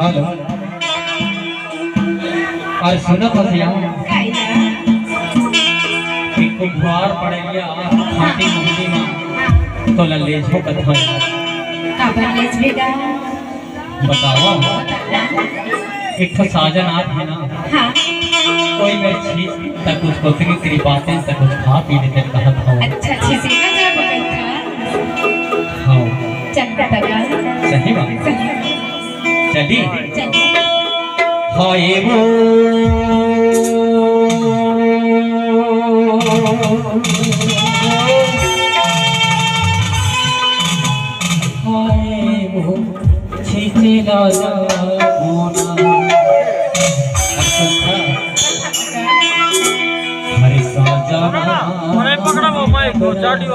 Hello और सुनो फसिया कि कुंभार पड़ेगा खाटी मुंडी में तो ललेज हो कथा का बलेज बेगा बताओ एक तो साजन आप है ना। हाँ कोई मेरी चीज तक उसको इतनी कृपाते तक कुछ खा पी लेते कहा था। अच्छा सीखा जा बैठा हाँ चल बेटा सही बात चली चल हाय वो हाय वो छिचिला होना हरे साजना पकड़ा वो मैं दो चाटी